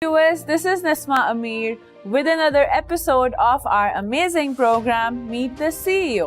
Viewers, this is Nisma Amir with another episode of our amazing program Meet the CEO,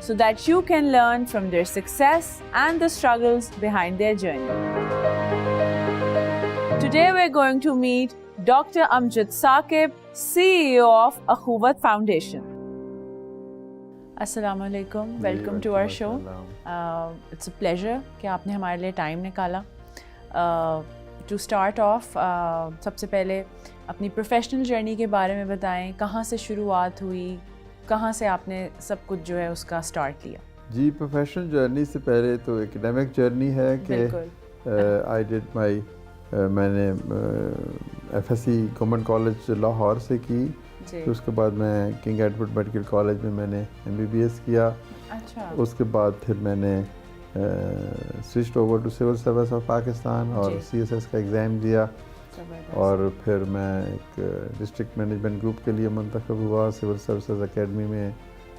so that you can learn from their success and the struggles behind their journey. Today we're going to meet Dr. Amjad Saqib, CEO of Akhuwat Foundation. Assalamu alaikum, welcome to our show. It's a pleasure کہ آپ نے ہمارے لیے time نکالا. To start off, سب سے پہلے اپنی professional journey کے بارے میں بتائیں, کہاں سے شروعات ہوئی, کہاں سے آپ نے سب کچھ جو ہے اس کا اسٹارٹ لیا؟ جی, پروفیشنل جرنی سے پہلے تو اکیڈیمک جرنی ہے کہ آئی ڈیڈ مائی میں نے F S C government college Lahore سے کی. پھر اس کے بعد میں کنگ ایڈورڈ میڈیکل کالج میں میں نے ایم بی بی ایس کیا. اچھا. اس کے بعد پھر میں نے switched over to civil service of Pakistan اور سی ایس ایس کا ایگزام دیا, اور پھر میں ایک ڈسٹرکٹ مینجمنٹ گروپ کے لیے منتخب ہوا. سول سروسز اکیڈمی میں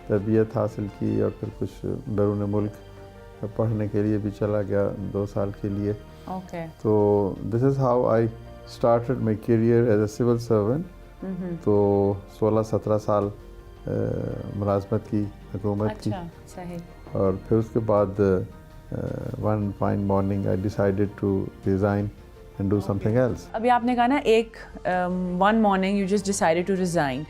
تربیت حاصل کی اور پھر کچھ بیرون ملک پڑھنے کے لیے بھی چلا گیا 2 سال کے لیے. تو this is how I started my career as a civil servant. تو 16-17 سال ملازمت کی, حکومت کی, اور پھر اس کے بعد one fine morning I decided to resign and do something else. ابھی آپ نے کہا نا ایک one morning you just decided to resign.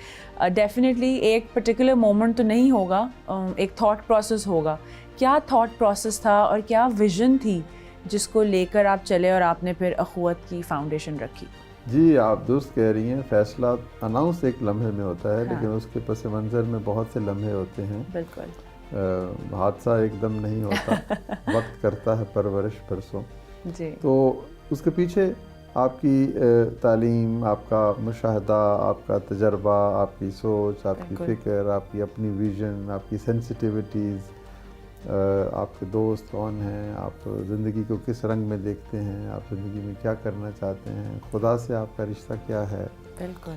Definitely ایک پرٹیکولر مومنٹ تو نہیں ہوگا, ایک تھاٹ پروسیس ہوگا. کیا تھاٹ پروسیس تھا اور کیا ویژن تھی جس کو لے کر آپ چلے اور آپ نے پھر اخوت کی فاؤنڈیشن رکھی؟ جی, آپ درست کہہ رہی ہیں. فیصلہ اناؤنس ایک لمحے میں ہوتا ہے, لیکن اس کے پس منظر میں بہت سے لمحے ہوتے ہیں. بالکل. حادثہ ایک دم نہیں ہوتا, وقت کرتا ہے پرورش برسوں. جی. تو اس کے پیچھے آپ کی تعلیم, آپ کا مشاہدہ, آپ کا تجربہ, آپ کی سوچ, آپ کی فکر, آپ کی اپنی ویژن, آپ کی سینسٹیوٹیز, آپ کے دوست کون ہیں, آپ زندگی کو کس رنگ میں دیکھتے ہیں, آپ زندگی میں کیا کرنا چاہتے ہیں, خدا سے آپ کا رشتہ کیا ہے. بالکل.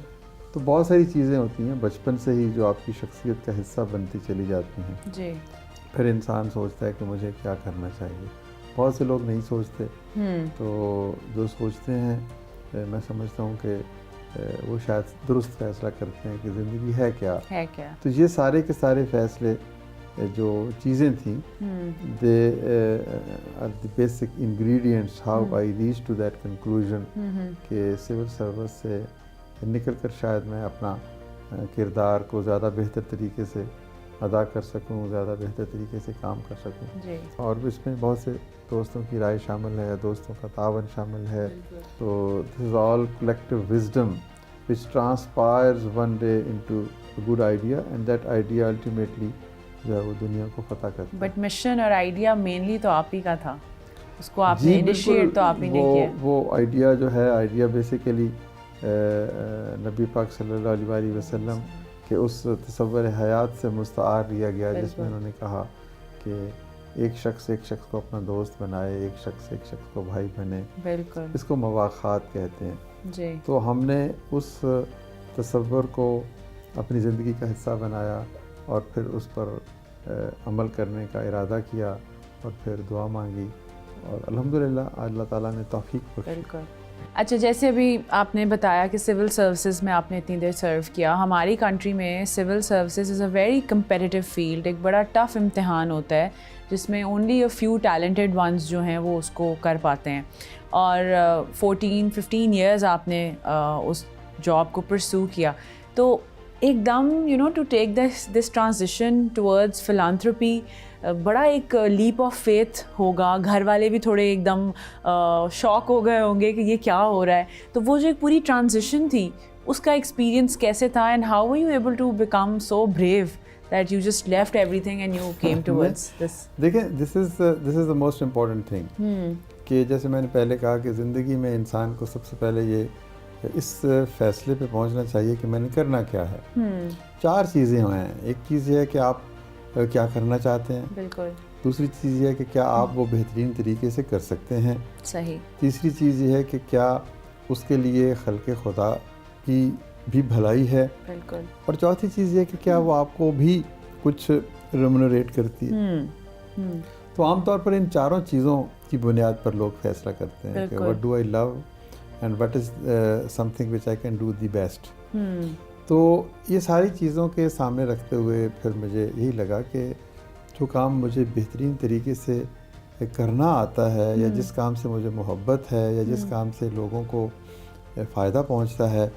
تو بہت ساری چیزیں ہوتی ہیں بچپن سے ہی جو آپ کی شخصیت کا حصہ بنتی چلی جاتی ہیں. جی. پھر انسان سوچتا ہے کہ مجھے کیا کرنا چاہیے. بہت سے لوگ نہیں سوچتے, تو جو سوچتے ہیں میں سمجھتا ہوں کہ وہ شاید درست فیصلہ کرتے ہیں کہ زندگی ہے کیا. تو یہ سارے کے سارے فیصلے جو چیزیں تھیں, they are the basic ingredients how I reach to that conclusion کہ سول سروس سے نکل کر شاید میں اپنا کردار کو زیادہ بہتر طریقے سے ادا کر سکوں, زیادہ بہتر طریقے سے کام کر سکوں. اور اس میں بہت سے دوستوں کی رائے شامل ہے, دوستوں کا تعاون شامل ہے. تو this is all collective wisdom which transpires one day into a good idea, and that idea ultimately جو ہے وہ دنیا کو فتح کرتا ہے. بٹ مشن اور آئیڈیا مینلی تو آپ ہی کا تھا, اس کو آپ نے انیشیٹ تو آپ ہی نے کیا. وہ آئیڈیا جو ہے, آئیڈیا بیسیکلی نبی پاک صلی اللہ علیہ وسلم کے اس تصور حیات سے مستعار لیا گیا, جس میں انہوں نے کہا کہ ایک شخص کو اپنا دوست بنائے, ایک شخص کو بھائی بنے. بالکل. اس کو مواخات کہتے ہیں. جی. تو ہم نے اس تصور کو اپنی زندگی کا حصہ بنایا اور پھر اس پر عمل کرنے کا ارادہ کیا, اور پھر دعا مانگی, اور الحمدللہ اللہ تعالیٰ نے توفیق بخشی. بالکل. اچھا, جیسے ابھی آپ نے بتایا کہ سول سروسز میں آپ نے اتنی دیر سرو کیا. ہماری کنٹری میں civil services is a very competitive field, ایک بڑا ٹف امتحان ہوتا ہے جس میں only a few talented ones جو ہیں وہ اس کو کر پاتے ہیں. اور 14-15 ایئرز آپ نے اس جاب کو پرسو کیا. تو ایک دم to take this transition towards philanthropy بڑا ایک لیپ آف فیتھ ہوگا. گھر والے بھی تھوڑے ایک دم شاک ہو گئے ہوں گے کہ یہ کیا ہو رہا ہے. تو وہ جو ایک پوری ٹرانزیشن تھی, اس کا ایکسپیرینس کیسے تھا, and how were you able to become so brave that you just left everything and you came towards this? دیکھیں, this is the most important thing کہ جیسے میں نے پہلے کہا کہ زندگی میں انسان کو سب سے پہلے یہ اس فیصلے پہ پہنچنا چاہیے کہ میں نے کرنا کیا ہے. 4 چیزیں ہیں. ایک چیز یہ ہے کہ آپ کیا کرنا چاہتے ہیں. بالکل. دوسری چیز یہ ہے کہ کیا آپ وہ بہترین طریقے سے کر سکتے ہیں. صحیح. تیسری چیز یہ ہے کہ کیا اس کے لیے خلق خدا کی بھی بھلائی ہے. بالکل. اور چوتھی چیز یہ کہ کیا وہ آپ کو بھی کچھ ریمونریٹ کرتی ہے. تو تو عام طور پر ان چاروں چیزوں کی بنیاد پر لوگ فیصلہ کرتے ہیں کہ what do I love and what is something which I can do the best. تو یہ ساری چیزوں کے سامنے رکھتے ہوئے پھر مجھے یہی لگا کہ جو کام مجھے بہترین طریقے سے کرنا آتا ہے یا جس کام سے مجھے محبت ہے یا جس کام سے لوگوں کو فائدہ پہنچتا ہے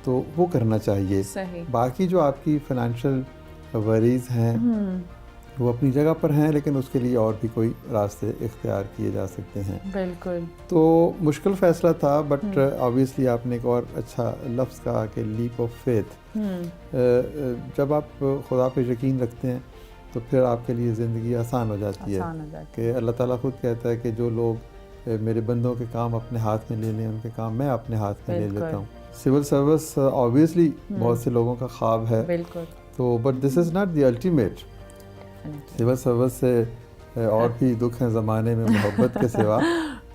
تو وہ کرنا چاہیے. باقی جو آپ کی فائنینشیل وریز ہیں وہ اپنی جگہ پر ہیں, لیکن اس کے لیے اور بھی کوئی راستے اختیار کیے جا سکتے ہیں. بالکل. تو مشکل فیصلہ تھا, بٹ آبویسلی آپ نے ایک اور اچھا لفظ کہا کہ لیپ آف فیتھ. جب آپ خدا پہ یقین رکھتے ہیں تو پھر آپ کے لیے زندگی آسان ہو جاتی ہے کہ اللہ تعالیٰ خود کہتا ہے کہ جو لوگ میرے بندوں کے کام اپنے ہاتھ میں لے لیں, ان کے کام میں اپنے ہاتھ میں لے لیتا ہوں. سول سروس آبویسلی بہت سے لوگوں کا خواب ہے, تو but this is not the ultimate. Civil service سے اور بھی دکھ ہیں زمانے میں محبت کے سوا,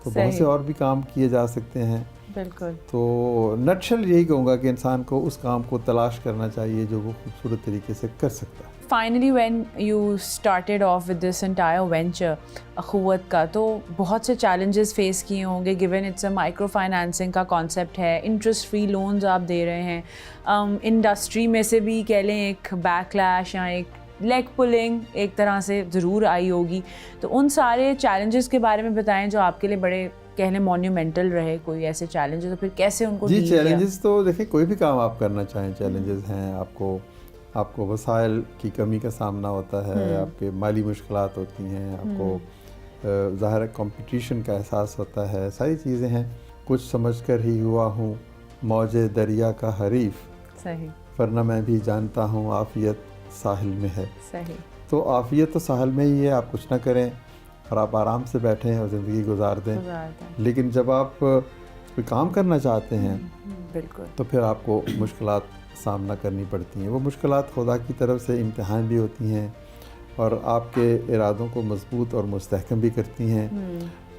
تو بہت سے اور بھی کام کیے جا سکتے ہیں. بالکل. تو نٹشل یہی کہوں گا کہ انسان کو اس کام کو تلاش کرنا چاہیے جو وہ خوبصورت طریقے سے کر سکتا ہے. Finally, when you started off with this entire venture, اخوت کا, تو بہت سے challenges face کیے ہوں گے, given it's a micro financing کا concept ہے, interest free loans آپ دے رہے ہیں, انڈسٹری میں سے بھی کہہ لیں ایک بیکلیش یا ایک لیگ پولنگ ایک طرح سے ضرور آئی ہوگی. تو ان سارے چیلنجز کے بارے میں بتائیں جو آپ کے لیے بڑے کہہ لیں مونیومنٹل رہے, کوئی ایسے چیلنجز, تو پھر کیسے ان کو جی چیلنجز تو دیکھیں کوئی بھی کام آپ کرنا چاہیں چیلنجز ہیں. آپ کو وسائل کی کمی کا سامنا ہوتا ہے, آپ کے مالی مشکلات ہوتی ہیں, آپ کو ظاہر کمپٹیشن کا احساس ہوتا ہے, ساری چیزیں ہیں. کچھ سمجھ کر ہی ہوا ہوں موج دریا کا حریف, صحیح, ورنہ میں بھی جانتا ہوں عافیت ساحل میں ہے. صحیح. تو عافیت تو ساحل میں ہی ہے, آپ کچھ نہ کریں اور آپ آرام سے بیٹھیں اور زندگی گزار دیں. لیکن جب آپ کوئی کام کرنا چاہتے ہیں بالکل تو پھر آپ کو مشکلات سامنا کرنی پڑتی ہیں. وہ مشکلات خدا کی طرف سے امتحان بھی ہوتی ہیں اور آپ کے ارادوں کو مضبوط اور مستحکم بھی کرتی ہیں,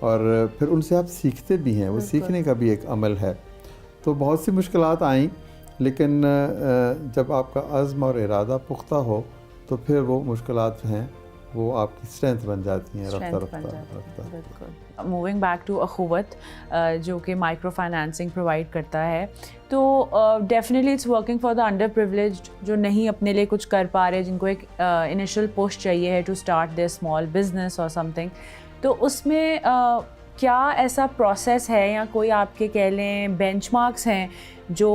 اور پھر ان سے آپ سیکھتے بھی ہیں. وہ سیکھنے کا بھی ایک عمل ہے. تو بہت سی مشکلات آئیں, لیکن جب آپ کا عزم اور ارادہ پختہ ہو تو پھر وہ مشکلات جو ہیں وہ آپ کی اسٹرینتھ بن جاتی ہیں رفتہ رفتہ. بالکل. موونگ بیک ٹو اخوت جو کہ مائکرو فائنانسنگ پرووائڈ کرتا ہے, تو definitely it's working for the underprivileged جو نہیں اپنے لیے کچھ کر پا رہے, جن کو ایک انیشیل پوش چاہیے ہے to start their small business اور سم تھنگ. تو اس میں کیا ایسا پروسیس ہے یا کوئی آپ کے کہہ لیں بینچ مارکس ہیں جو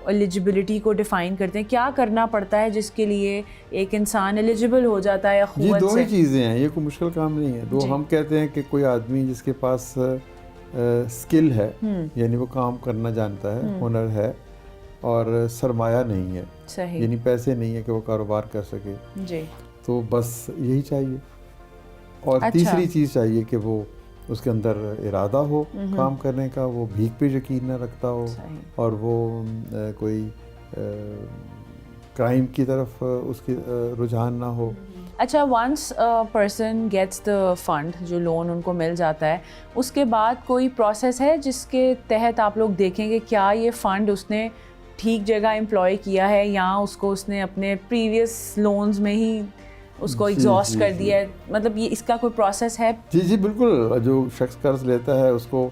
ایلیجبلٹی کو ڈیفائن کرتے ہیں؟ کیا کرنا پڑتا ہے جس کے لیے ایک انسان ایلیجبل ہو جاتا ہے اخوت سے؟ جی دو ہی چیزیں ہیں, یہ کوئی مشکل کام نہیں ہے. دو ہم کہتے ہیں کہ کوئی آدمی جس کے پاس اسکل ہے, یعنی وہ کام کرنا جانتا ہے, ہنر ہے, اور سرمایہ نہیں ہے, صحیح, یعنی پیسے نہیں ہے کہ وہ کاروبار کر سکے, جی, تو بس یہی چاہیے. اور تیسری چیز چاہیے کہ وہ اس کے اندر ارادہ ہو کام کرنے کا, وہ بھیک پہ یقین نہ رکھتا ہو, اور وہ کوئی کرائم کی طرف اس کی رجحان نہ ہو. اچھا, once person gets the fund, جو لون ان کو مل جاتا ہے, اس کے بعد کوئی پروسیس ہے جس کے تحت آپ لوگ دیکھیں گے کیا یہ فنڈ اس نے ٹھیک جگہ امپلائی کیا ہے یا اس نے اپنے پریویس لونز میں ہی اس کو ایگزاسٹ کر دیا ہے؟ مطلب یہ اس کا کوئی پروسیس ہے؟ جی بالکل. جو شخص قرض لیتا ہے اس کو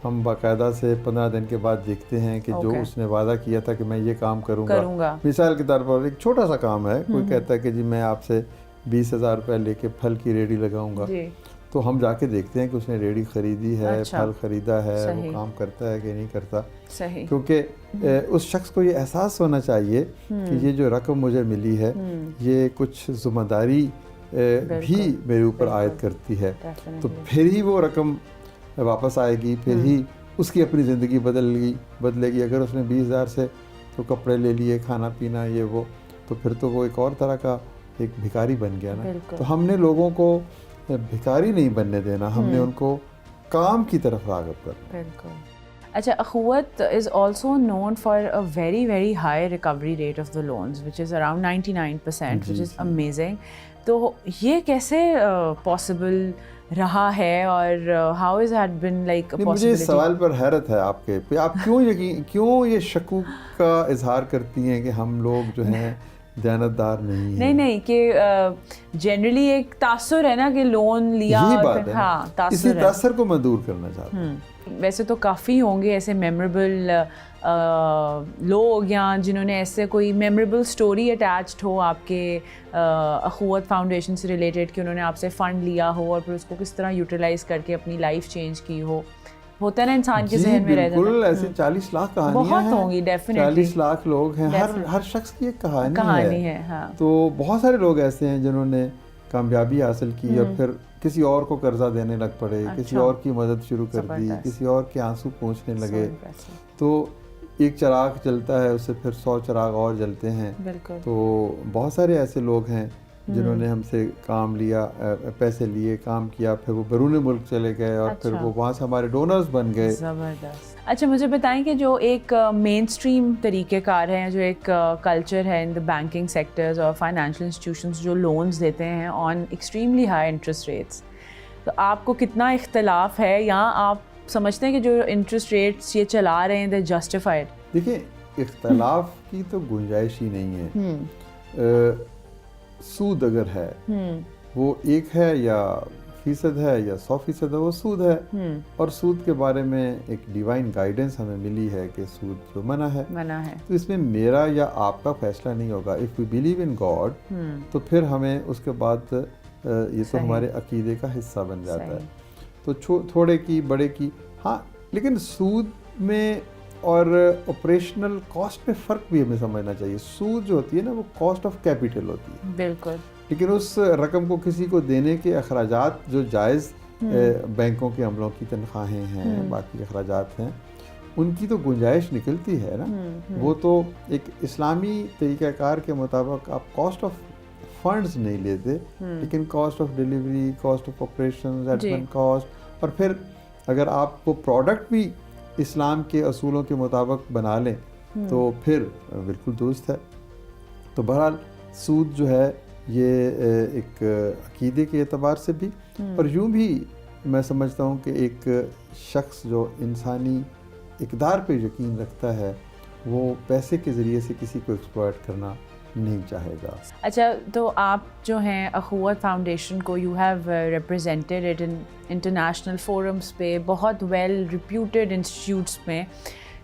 ہم باقاعدہ سے 15 دن کے بعد دیکھتے ہیں کہ جو اس نے وعدہ کیا تھا کہ میں یہ کام کروں گا. مثال کے طور پر ایک چھوٹا سا کام ہے, کوئی کہتا ہے کہ جی میں آپ سے 20,000 روپے لے کے پھل کی ریڑھی لگاؤں گا, تو ہم جا کے دیکھتے ہیں کہ اس نے ریڑھی خریدی ہے, پھل خریدا ہے, وہ کام کرتا ہے کہ نہیں کرتا. کیونکہ اس شخص کو یہ احساس ہونا چاہیے کہ یہ جو رقم مجھے ملی ہے یہ کچھ ذمہ داری بھی میرے اوپر عائد کرتی ہے, تو پھر ہی وہ رقم واپس آئے گی, پھر ہی اس کی اپنی زندگی بدلے گی. اگر اس نے 20,000 سے تو کپڑے لے لیے, کھانا پینا یہ وہ, تو پھر تو وہ ایک اور طرح کا ایک بھکاری بن گیا نا. تو ہم نے لوگوں کو بھکاری نہیں بننے دینا, ہم نے ان کو کام کی طرف راغب کرنا. بالکل. اچھا, اخوت is also known for a very very high recovery rate of the loans which is around 99%, which is amazing. تو یہ کیسے possible رہا ہے اور how has that been like a possibility? مجھے اس سوال پر حیرت ہے آپ کے, آپ کیوں یہ شکوک کا اظہار کرتی ہیں کہ ہم لوگ جو ہیں دیانتدار نہیں ہے. نہیں کہ جنرلی ایک تاثر ہے نا کہ لون لیا. یہی بات ہے. ہاں اسی تاثر کو میں دور کرنا چاہتا ہوں. ویسے تو کافی ہوں گے ایسے میموریبل لوگ یا جنہوں نے ایسے کوئی میموریبل اسٹوری اٹیچڈ ہو آپ کے اخوت فاؤنڈیشن سے ریلیٹڈ کہ انہوں نے آپ سے فنڈ لیا ہو اور پھر اس کو کس طرح یوٹیلائز کر کے اپنی لائف چینج کی ہو. ہوتا ہے نا انسان کے ذہن میں رہ جاتا ہے. بالکل ایسے 40 لاکھ کہانیاں بہت ہوں گی ڈیفینیٹلی. 40 لاکھ لوگ ہیں. ہر شخص کی ایک کہانی ہے. ہاں. تو بہت سارے لوگ ایسے ہیں جنہوں نے کامیابی حاصل کی اور پھر کسی اور کو قرضہ دینے لگ پڑے, کسی اور کی مدد شروع کر دی, کسی اور کے آنسو پوچھنے لگے. تو ایک چراغ جلتا ہے اس سے پھر 100 چراغ اور جلتے ہیں. تو بہت سارے ایسے لوگ ہیں جنہوں نے ہم سے کام لیا, پیسے لیے, کام کیا, پھر وہ بیرون ملک چلے گئے اور پھر وہ وہاں سے ہمارے ڈونرز بن گئے. زبردست. اچھا مجھے بتائیں کہ جو ایک مین اسٹریم طریقہ کار ہے, جو ایک کلچر ہے ان دا بینکنگ سیکٹرز اور فائنینشیل انسٹیٹیوشنز جو لونز دیتے ہیں آن ایکسٹریملی ہائی انٹرسٹ ریٹس, تو آپ کو کتنا اختلاف ہے یا آپ سمجھتے ہیں کہ جو انٹرسٹ ریٹس یہ چلا رہے ہیں دے جسٹیفائڈ؟ دیکھیں اختلاف کی تو گنجائش ہی نہیں ہے. سود اگر ہے وہ 1 ہے یا فیصد ہے یا 100% ہے, وہ سود ہے. اور سود کے بارے میں ایک ڈیوائن گائیڈنس ہمیں ملی ہے کہ سود جو منع ہے. تو اس میں میرا یا آپ کا فیصلہ نہیں ہوگا. If we believe in God تو پھر ہمیں اس کے بعد یہ تو ہمارے عقیدے کا حصہ بن جاتا ہے. تو تھوڑے کی بڑے کی ہاں, لیکن سود میں اور آپریشنل کاسٹ میں فرق بھی ہمیں سمجھنا چاہیے. سود جو ہوتی ہے نا وہ کاسٹ آف کیپٹل ہوتی ہے. بالکل. لیکن اس رقم کو کسی کو دینے کے اخراجات جو جائز بینکوں کے عملوں کی تنخواہیں ہیں, باقی اخراجات ہیں, ان کی تو گنجائش نکلتی ہے نا. وہ تو ایک اسلامی طریقہ کار کے مطابق آپ کاسٹ آف فنڈز نہیں لیتے, لیکن cost of delivery, cost of operation, admin cost, اور پھر اگر آپ وہ پروڈکٹ بھی اسلام کے اصولوں کے مطابق بنا لیں تو پھر بالکل درست ہے. تو بہرحال سود جو ہے یہ ایک عقیدے کے اعتبار سے بھی, اور یوں بھی میں سمجھتا ہوں کہ ایک شخص جو انسانی اقدار پہ یقین رکھتا ہے وہ پیسے کے ذریعے سے کسی کو ایکسپلائٹ کرنا نہیں چاہے گا. اچھا, تو آپ جو ہیں اخوت فاؤنڈیشن کو you have represented it in international forums پہ, بہت ویل ریپیوٹیڈ انسٹیٹیوٹس میں,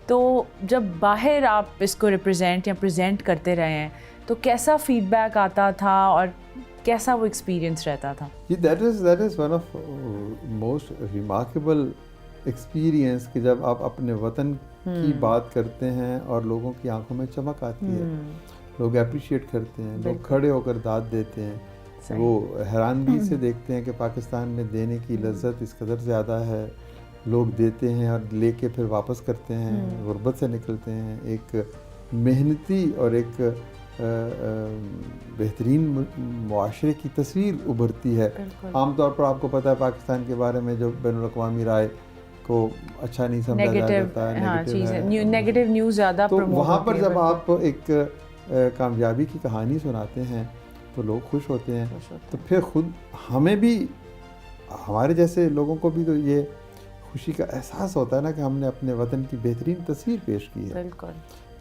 تو جب باہر آپ اس کو ریپرزینٹ یا پریزنٹ کرتے رہے ہیں تو کیسا فیڈ بیک آتا تھا اور کیسا وہ ایکسپیرینس رہتا تھا؟ جی that is one of most remarkable experience کہ جب آپ اپنے وطن کی بات کرتے ہیں اور لوگوں کی آنکھوں میں چمک آتی ہے, لوگ اپریشیٹ کرتے ہیں, لوگ کھڑے ہو کر داد دیتے ہیں, وہ حیرانگی سے دیکھتے ہیں کہ پاکستان میں دینے کی لذت اس قدر زیادہ ہے. لوگ دیتے ہیں اور لے کے پھر واپس کرتے ہیں, غربت سے نکلتے ہیں. ایک محنتی اور ایک بہترین معاشرے کی تصویر ابھرتی ہے. عام طور پر آپ کو پتہ ہے پاکستان کے بارے میں جو بین الاقوامی رائے کو اچھا نہیں سمجھا جاتا ہے, نیگیٹو نیوز زیادہ تو وہاں پر جب آپ ایک کامیابی کی کہانی سناتے ہیں تو لوگ خوش ہوتے ہیں. تو پھر خود ہمیں بھی, ہمارے جیسے لوگوں کو بھی تو یہ خوشی کا احساس ہوتا ہے نا کہ ہم نے اپنے وطن کی بہترین تصویر پیش کی ہے. بالکل.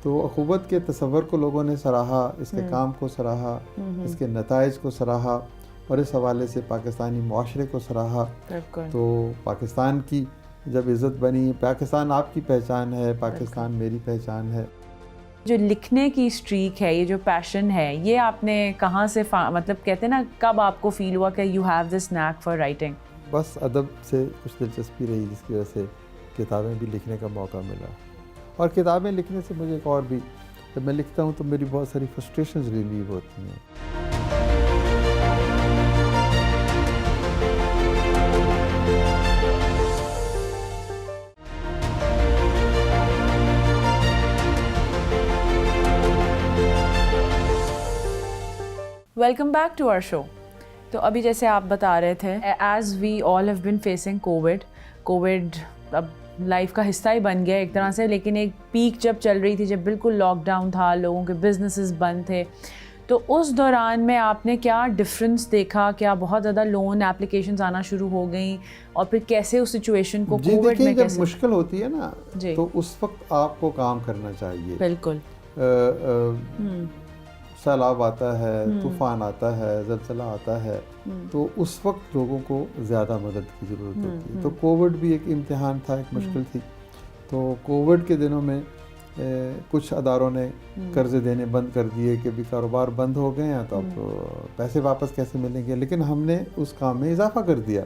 تو اخوت کے تصور کو لوگوں نے سراہا, اس کے کام کو سراہا, اس کے نتائج کو سراہا, اور اس حوالے سے پاکستانی معاشرے کو سراہا. تو پاکستان کی جب عزت بنی, پاکستان آپ کی پہچان ہے, پاکستان میری پہچان ہے. جو لکھنے کی اسٹریک ہے, یہ جو پیشن ہے, یہ آپ نے کہاں سے مطلب کہتے ہیں نا, کب آپ کو فیل ہوا کہ you have this knack for writing? بس ادب سے کچھ دلچسپی رہی جس کی وجہ سے کتابیں بھی لکھنے کا موقع ملا. اور کتابیں لکھنے سے مجھے ایک اور بھی, جب میں لکھتا ہوں تو میری بہت ساری فرسٹریشنز ریلیو ہوتی ہیں. Welcome back to our show. تو ابھی جیسے آپ بتا رہے تھے, as we all have been facing COVID اب لائف کا حصہ ہی بن گیا ایک طرح سے, لیکن ایک پیک جب چل رہی تھی, جب بالکل لاک ڈاؤن تھا, لوگوں کے بزنسز بند تھے, تو اس دوران میں آپ نے کیا ڈفرینس دیکھا؟ کیا بہت زیادہ لون اپلیکیشنز آنا شروع ہو گئیں, اور پھر کیسے اس سچویشن کو کووڈ میں جب مشکل ہوتی ہے نا تو اس وقت آپ کو کام کرنا چاہیے. بالکل. سیلاب آتا ہے, طوفان آتا ہے, زلزلہ آتا ہے, تو اس وقت لوگوں کو زیادہ مدد کی ضرورت ہوتی ہے. تو کووڈ بھی ایک امتحان تھا, ایک مشکل تھی. تو کووڈ کے دنوں میں کچھ اداروں نے قرضے دینے بند کر دیے کہ بھی کاروبار بند ہو گئے ہیں, تو اب پیسے واپس کیسے ملیں گے. لیکن ہم نے اس کام میں اضافہ کر دیا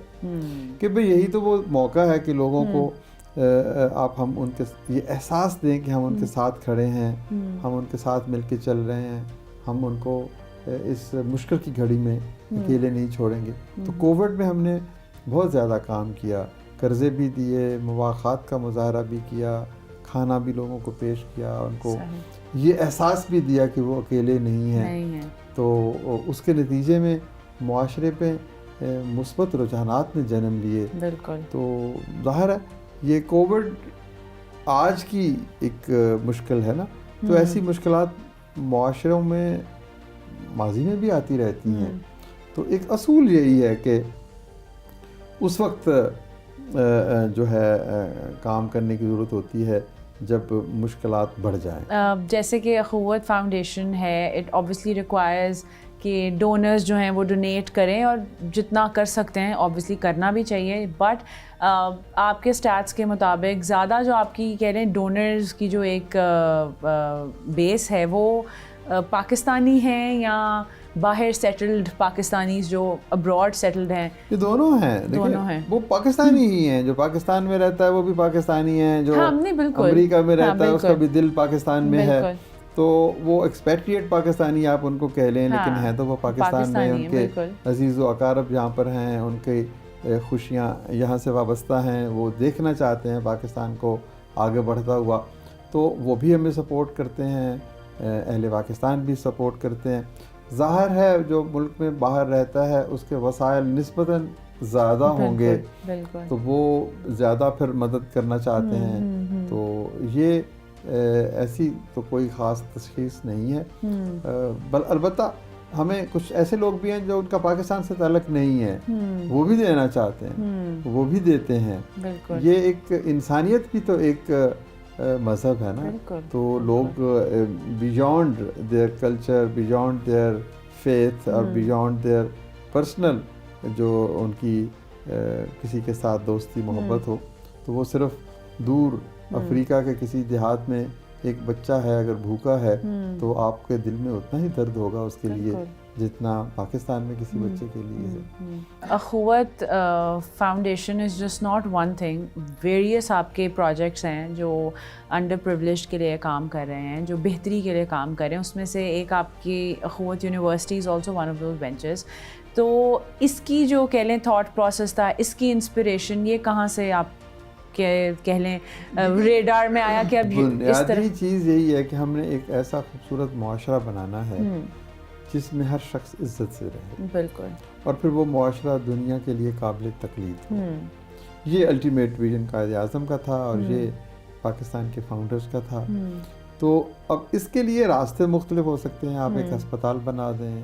کہ بھئی یہی تو وہ موقع ہے کہ لوگوں کو ہم ان کے یہ احساس دیں کہ ہم ان کے ساتھ کھڑے ہیں, ہم ان کے ساتھ مل کے چل رہے ہیں, ہم ان کو اس مشکل کی گھڑی میں اکیلے نہیں چھوڑیں گے. تو کووڈ میں ہم نے بہت زیادہ کام کیا, قرضے بھی دیے, مواخات کا مظاہرہ بھی کیا, کھانا بھی لوگوں کو پیش کیا, ان کو یہ احساس بھی دیا کہ وہ اکیلے نہیں ہیں. تو اس کے نتیجے میں معاشرے پہ مثبت رجحانات نے جنم لیے. بالکل. تو ظاہر ہے یہ کووڈ آج کی ایک مشکل ہے نا, تو ایسی مشکلات معاشروں میں ماضی میں بھی آتی رہتی ہیں. تو ایک اصول یہی ہے کہ اس وقت جو ہے کام کرنے کی ضرورت ہوتی ہے جب مشکلات بڑھ جائیں. جیسے کہ اخوت فاؤنڈیشن ہے, اٹ اوبیسلی ریکوائرز کہ ڈونرز جو ہیں وہ ڈونیٹ کریں, اور جتنا کر سکتے ہیں اوبیسلی کرنا بھی چاہیے. بٹ آپ کے اسٹیٹس کے مطابق زیادہ جو آپ کی کہہ رہے ہیں ڈونرز کی جو ایک بیس ہے وہ پاکستانی ہیں یا باہر سیٹلڈ پاکستانیز جو ابراڈ سیٹلڈ ہیں؟ یہ دونوں ہیں. دونوں ہیں. وہ پاکستانی ہی ہیں, جو پاکستان میں رہتا ہے وہ بھی پاکستانی ہیں, جو امریکہ میں رہتا ہے اس کا بھی دل پاکستان میں ہے. تو وہ ایکسپیٹریٹ پاکستانی آپ ان کو کہہ لیں, لیکن ہیں تو وہ پاکستان میں. ان کے عزیز و اقارب یہاں پر ہیں, ان کی خوشیاں یہاں سے وابستہ ہیں, وہ دیکھنا چاہتے ہیں پاکستان کو آگے بڑھتا ہوا. تو وہ بھی ہمیں سپورٹ کرتے ہیں, اہل پاکستان بھی سپورٹ کرتے ہیں. ظاہر ہے جو ملک میں باہر رہتا ہے اس کے وسائل نسبتاً زیادہ ہوں گے, تو وہ زیادہ پھر مدد کرنا چاہتے ہیں. تو یہ ایسی تو کوئی خاص تشخیص نہیں ہے. البتہ ہمیں کچھ ایسے لوگ بھی ہیں جو ان کا پاکستان سے تعلق نہیں ہے, وہ بھی دینا چاہتے ہیں, وہ بھی دیتے ہیں. یہ ایک انسانیت بھی تو ایک مذہب ہے نا. تو لوگ beyond their culture, beyond their faith اور بیونڈ دیئر پرسنل جو ان کی کسی کے ساتھ دوستی محبت ہو, تو وہ صرف دور افریقہ کے کسی دیہات میں ایک بچہ ہے اگر بھوکا ہے تو آپ کے دل میں اتنا ہی درد ہوگا اس کے لیے جتنا پاکستان میں کسی بچے کے لیے ہے. اخوت foundation is just not one thing, various آپ کے پروجیکٹس ہیں جو انڈر پریولیجڈ کے لیے کام کر رہے ہیں, جو بہتری کے لیے کام کر رہے ہیں. اس میں سے ایک آپ کی اخوت university is also one of those ventures. تو اس کی جو کہہ لیں تھاٹ پروسیس تھا, اس کی انسپریشن یہ کہاں سے آپ کہہ لیں ریڈار میں آیا کہ اب اس طرح چیز یہی ہے کہ ہم نے ایک ایسا خوبصورت معاشرہ بنانا ہے جس میں ہر شخص عزت سے رہے. بالکل. اور پھر وہ معاشرہ دنیا کے لیے قابل تقلید ہو. یہ الٹیمیٹ ویژن قائد اعظم کا تھا اور یہ پاکستان کے فاؤنڈرز کا تھا. تو اب اس کے لیے راستے مختلف ہو سکتے ہیں. آپ ایک ہسپتال بنا دیں,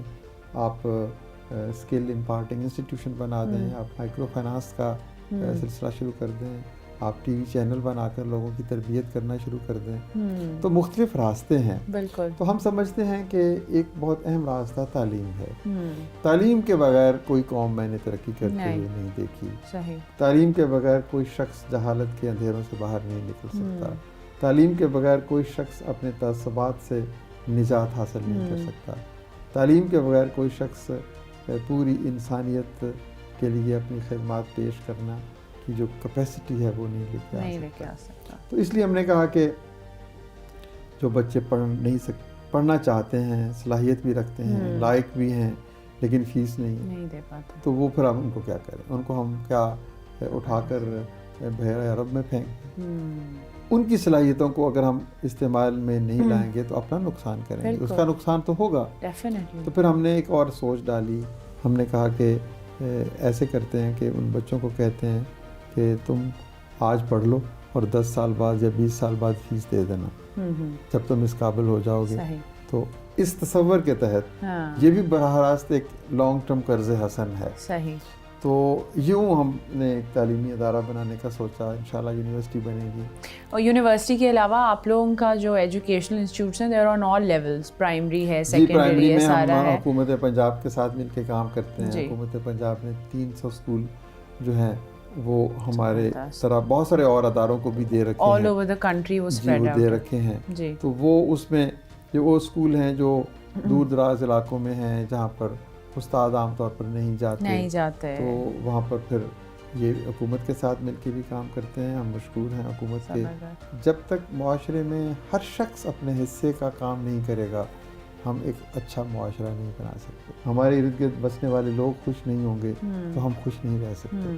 آپ اسکل امپارٹنگ انسٹیٹیوشن بنا دیں, آپ مائکرو فائنانس کا سلسلہ شروع کر دیں, آپ ٹی وی چینل بنا کر لوگوں کی تربیت کرنا شروع کر دیں. تو مختلف راستے ہیں. بالکل. تو ہم سمجھتے ہیں کہ ایک بہت اہم راستہ تعلیم ہے. تعلیم کے بغیر کوئی قوم میں نے ترقی کرتے ہوئے نہیں دیکھی. صحیح. تعلیم کے بغیر کوئی شخص جہالت کے اندھیروں سے باہر نہیں نکل سکتا. تعلیم کے بغیر کوئی شخص اپنے تعصبات سے نجات حاصل نہیں کر سکتا. تعلیم کے بغیر کوئی شخص پوری انسانیت کے لیے اپنی خدمات پیش کرنا کی جو کیپیسٹی ہے وہ نہیں لے کے آ سکتا. تو اس لیے ہم نے کہا کہ جو بچے پڑھنا چاہتے ہیں, صلاحیت بھی رکھتے ہیں, لائق بھی ہیں, لیکن فیس نہیں دے پاتے, تو وہ پھر ہم ان کو کیا کریں؟ ان کو ہم کیا اٹھا کر بحیرہ عرب میں پھینک؟ ان کی صلاحیتوں کو اگر ہم استعمال میں نہیں لائیں گے تو اپنا نقصان کریں گے. اس کا نقصان تو ہوگا. تو پھر ہم نے ایک اور سوچ ڈالی. ہم نے کہا کہ ایسے کرتے ہیں کہ ان بچوں کو کہتے ہیں کہ تم آج پڑھ لو اور 10 سال بعد یا 20 سال بعد فیس دے دینا جب تم اس قابل ہو جاؤ گے. تو اس تصور کے تحت یہ بھی براہ راست ایک لانگ ٹرم قرض حسن ہے. تو یوں ہم نے ایک تعلیمی ادارہ بنانے کا سوچا. انشاءاللہ یونیورسٹی بنے گی. اور یونیورسٹی کے علاوہ آپ لوگوں کا جو ایجوکیشنل انسٹیٹیوٹس ہیں دیر آن آل لیولس, پرائمری ہے, سیکنڈری ہے, سارا ہے. حکومت پنجاب کے ساتھ مل کے کام کرتے ہیں. حکومت پنجاب نے 300 اسکول جو ہیں وہ ہمارے طرح بہت سارے اور اداروں کو بھی دے رکھے ہیں, آل اوور دا کنٹری وہ اسپریڈ دے رکھے ہیں. تو وہ اس میں جو وہ اسکول ہیں جو دور دراز علاقوں میں ہیں جہاں پر استاد عام طور پر نہیں جاتے, تو وہاں پر پھر یہ حکومت کے ساتھ مل کے بھی کام کرتے ہیں. ہم مشکور ہیں حکومت کے. جب تک معاشرے میں ہر شخص اپنے حصے کا کام نہیں کرے گا ہم ایک اچھا معاشرہ نہیں بنا سکتے. ہمارے ارد گرد بسنے والے لوگ خوش نہیں ہوں گے تو ہم خوش نہیں رہ سکتے.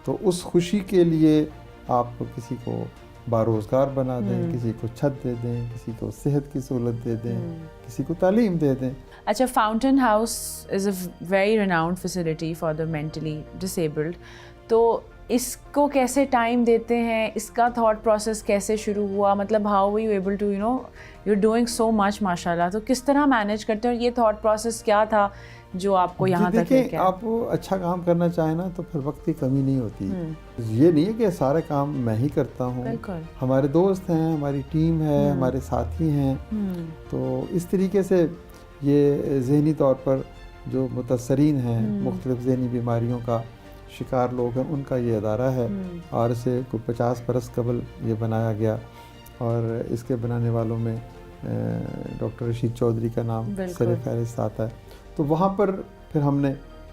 تو اس خوشی کے لیے آپ کسی کو باروزگار بنا دیں, کسی کو چھت دے دیں, کسی کو صحت کی سہولت دے دیں, کسی کو تعلیم دے دیں. اچھا, fountain house is a very renowned facility for the mentally disabled. تو اس کو کیسے ٹائم دیتے ہیں, اس کا تھاٹ پروسیس کیسے شروع ہوا, مطلب how you able to you are doing so much ماشاء اللہ, تو کس طرح مینیج کرتے ہیں, اور یہ تھاٹ پروسیس کیا تھا جو آپ کو یہاں تک لے کے آیا؟ آپ اچھا کام کرنا چاہیں نا تو پھر وقت کی کمی نہیں ہوتی. یہ نہیں ہے کہ سارے کام میں ہی کرتا ہوں, ہمارے دوست ہیں, ہماری ٹیم ہے, ہمارے ساتھی ہیں. تو اس طریقے سے یہ ذہنی طور پر جو متاثرین ہیں, مختلف ذہنی بیماریوں کا شکار لوگ ہیں, ان کا یہ ادارہ ہے. اور اسے کوئی 50 برس قبل یہ بنایا گیا, اور اس کے بنانے والوں میں ڈاکٹر رشید چودھری کا نام سر فہرست آتا ہے. تو وہاں پر پھر ہم نے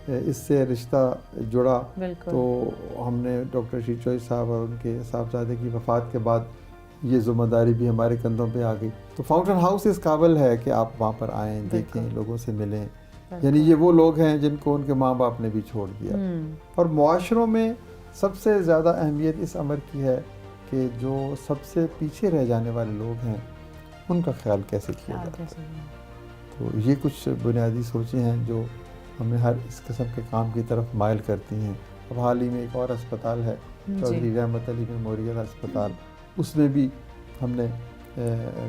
اس سے رشتہ جڑا. تو ہم نے ڈاکٹر رشید چودھری صاحب اور ان کے صاحبزادے کی وفات کے بعد یہ ذمہ داری بھی ہمارے کندھوں پہ آ گئی. تو فاؤنٹین ہاؤس اس قابل ہے کہ آپ وہاں پر آئیں, دیکھیں, لوگوں سے ملیں. یعنی یہ وہ لوگ ہیں جن کو ان کے ماں باپ نے بھی چھوڑ دیا. اور معاشروں میں سب سے زیادہ اہمیت اس امر کی ہے کہ جو سب سے پیچھے رہ جانے والے لوگ ہیں ان کا خیال کیسے کیا جاتا ہے. تو یہ کچھ بنیادی سوچیں ہیں جو ہمیں ہر اس قسم کے کام کی طرف مائل کرتی ہیں. اب حال ہی میں ایک اور اسپتال ہے, چودھری رحمت علی میموریل اسپتال, اس میں بھی ہم نے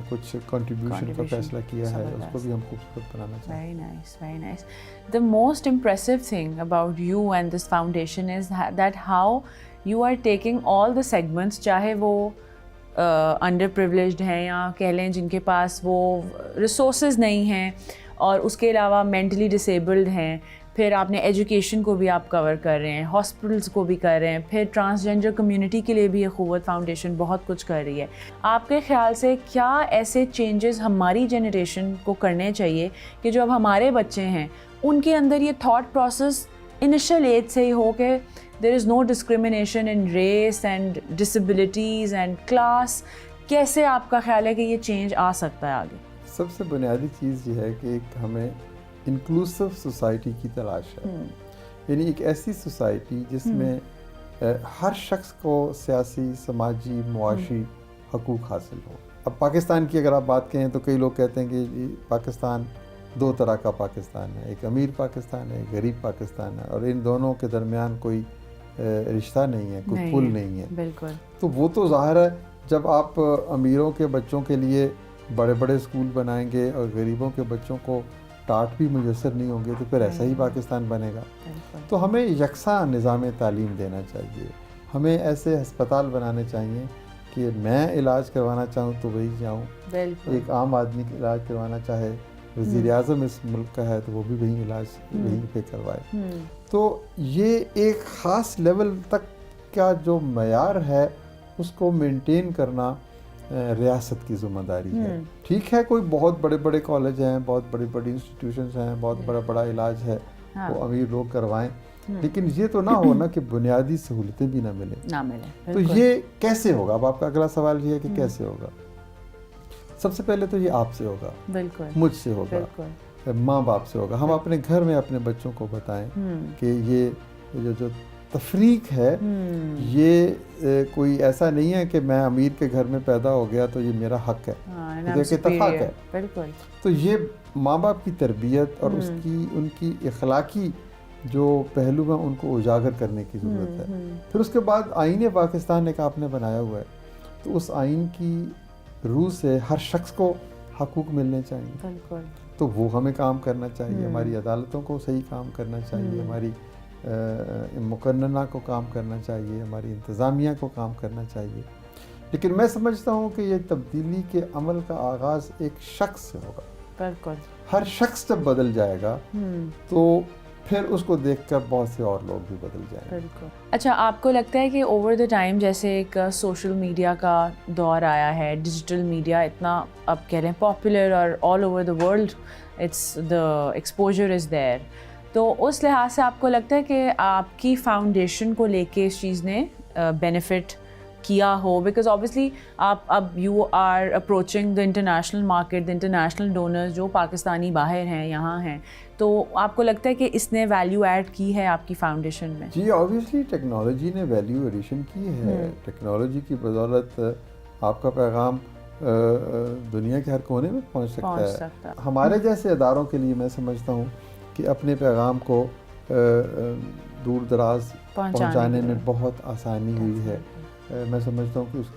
کچھ کنٹریبیوشن کا فیصلہ کیا ہے, اس کو بھی ہم خوبصورت بنانا چاہتے ہیں. Very nice, very nice. The most impressive thing about you and this foundation is that how you are taking all the segments, چاہے وہ انڈر پریولیجڈ ہیں یا کہہ لیں جن کے پاس وہ ریسورسز نہیں ہیں, اور اس کے علاوہ مینٹلی ڈسیبلڈ ہیں, پھر آپ نے ایجوکیشن کو بھی آپ کور کر رہے ہیں, ہاسپٹلس کو بھی کر رہے ہیں, پھر ٹرانسجینڈر کمیونٹی کے لیے بھی یہ قوت فاؤنڈیشن بہت کچھ کر رہی ہے. آپ کے خیال سے کیا ایسے چینجز ہماری جنریشن کو کرنے چاہیے کہ جو اب ہمارے بچے ہیں ان کے اندر یہ تھاٹ پروسیس انیشل ایج سے ہی ہو کہ there is no discrimination in race and disabilities and class. کیسے آپ کا خیال ہے کہ یہ چینج آ سکتا ہے آگے؟ سب سے بنیادی چیز یہ ہے کہ ایک ہمیں انکلوسیو سوسائٹی کی تلاش ہے. یعنی ایک ایسی سوسائٹی جس میں ہر شخص کو سیاسی, سماجی, معاشی حقوق حاصل ہو. اب پاکستان کی اگر آپ بات کہیں تو کئی لوگ کہتے ہیں کہ پاکستان دو طرح کا پاکستان ہے, ایک امیر پاکستان ہے, ایک غریب پاکستان ہے, اور ان دونوں کے درمیان کوئی رشتہ نہیں ہے, کوئی پل نہیں ہے. بالکل. تو وہ تو ظاہر ہے جب آپ امیروں کے بچوں کے لیے بڑے بڑے اسکول بنائیں گے اور غریبوں کے بچوں کو ٹاٹ بھی میسر نہیں ہوں گے تو پھر ایسا ہی پاکستان بنے گا. تو ہمیں یکساں نظام تعلیم دینا چاہیے. ہمیں ایسے ہسپتال بنانے چاہیے کہ میں علاج کروانا چاہوں تو وہی جاؤں, ایک عام آدمی علاج کروانا چاہے, وزیر اعظم اس ملک کا ہے تو وہ بھی وہیں علاج وہیں پہ کروائے. تو یہ ایک خاص لیول تک کا جو معیار ہے اس کو مینٹین کرنا ریاست کی ذمہ داری ہے. ٹھیک ہے کوئی بہت بڑے بڑے کالج ہیں, بہت بڑی بڑی انسٹیٹیوشنز ہیں, بہت بڑا بڑا علاج ہے, وہ امیر لوگ کروائیں, لیکن یہ تو نہ ہو نا کہ بنیادی سہولتیں بھی نہ ملیں. تو یہ کیسے ہوگا؟ اب آپ کا اگلا سوال یہ ہے کہ کیسے ہوگا. سب سے پہلے تو یہ آپ سے ہوگا, مجھ سے ہوگا, ماں باپ سے ہوگا. ہم اپنے گھر میں اپنے بچوں کو بتائیں کہ یہ جو تفریق ہے یہ کوئی ایسا نہیں ہے کہ میں امیر کے گھر میں پیدا ہو گیا تو یہ میرا حق ہے, ایک اتفاق ہے. تو یہ ماں باپ کی تربیت اور اس کی ان کی اخلاقی جو پہلو ہیں ان کو اجاگر کرنے کی ضرورت ہے. پھر اس کے بعد آئین پاکستان ایک آپ نے بنایا ہوا ہے, تو اس آئین کی روح سے ہر شخص کو حقوق ملنے چاہیے. تو وہ ہمیں کام کرنا چاہیے, ہماری عدالتوں کو صحیح کام کرنا چاہیے, ہماری مقننہ کو کام کرنا چاہیے, ہماری انتظامیہ کو کام کرنا چاہیے. لیکن میں سمجھتا ہوں کہ یہ تبدیلی کے عمل کا آغاز ایک شخص سے ہوگا. بالکل. ہر شخص جب بدل جائے گا تو پھر اس کو دیکھ کر بہت سے اور لوگ بھی بدل جائیں گے. بالکل. اچھا, آپ کو لگتا ہے کہ اوور دا ٹائم جیسے ایک سوشل میڈیا کا دور آیا ہے, ڈیجیٹل میڈیا اتنا اب کہہ رہے ہیں پاپولر اور all over the world it's the exposure is there, تو اس لحاظ سے آپ کو لگتا ہے کہ آپ کی فاؤنڈیشن کو لے کے اس چیز نے بینیفٹ کیا ہو, بیکاز اوبیسلی آپ اب you are approaching the international market, the international donors جو پاکستانی باہر ہیں, یہاں ہیں, تو آپ کو لگتا ہے کہ اس نے ویلیو ایڈ کی ہے آپ کی فاؤنڈیشن میں؟ جی اوبیسلی ٹیکنالوجی نے ویلیو ایڈیشن کی ہے. ٹیکنالوجی کی بدولت آپ کا پیغام دنیا کے ہر کونے میں پہنچ سکتا ہے. ہمارے جیسے اداروں کے لیے میں سمجھتا ہوں کہ اپنے پیغام کو دور دراز پہنچانے میں بہت آسانی ہوئی ہے. میں سمجھتا ہوں کہ اس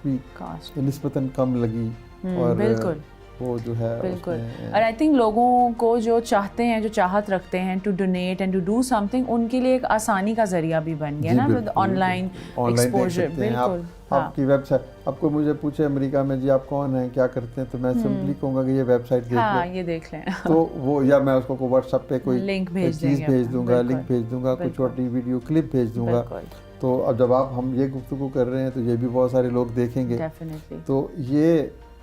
کی کاسٹ بھی نسبتاً کم لگی, اور بالکل وہ جو ہے بالکل. اور آئی تھنک لوگوں کو جو چاہتے ہیں, جو چاہت رکھتے ہیں to donate and to do something, ان کے لیے ایک آسانی کا ذریعہ بھی بن گیا نا آن لائن ایکسپوجر. بالکل. آپ کی ویب سائٹ, آپ کو مجھے پوچھے امریکہ میں جی آپ کون ہیں, کیا کرتے ہیں, تو میں سمپلی کہوں گا کہ یہ ویب سائٹ دیکھ لیں, تو وہ, یا میں اس کو واٹس ایپ پہ کوئی لنک چیز بھیج دوں گا, لنک بھیج دوں گا, کوئی چھوٹی ویڈیو کلپ بھیج دوں گا. تو اب جب ہم یہ گفتگو کر رہے ہیں تو یہ بھی بہت سارے لوگ دیکھیں گے. تو یہ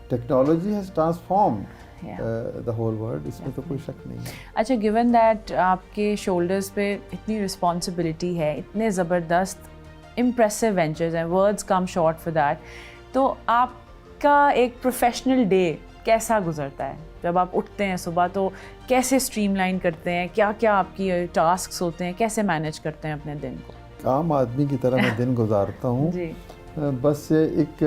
technology has transformed the whole world, اس میں تو کوئی شک نہیں ہے. اچھا, گیون دیٹ آپ کے شولڈرز پہ اتنی رسپانسبلٹی ہے, اتنے زبردست امپریسو وینچرز ہیں, words come short for that, تو آپ کا ایک پروفیشنل ڈے کیسا گزرتا ہے؟ جب آپ اٹھتے ہیں صبح تو کیسے اسٹریم لائن کرتے ہیں, کیا کیا آپ کی ٹاسکس ہوتے ہیں, کیسے مینیج کرتے ہیں اپنے دن کو؟ عام آدمی کی طرح میں دن گزارتا ہوں. جی. بس ایک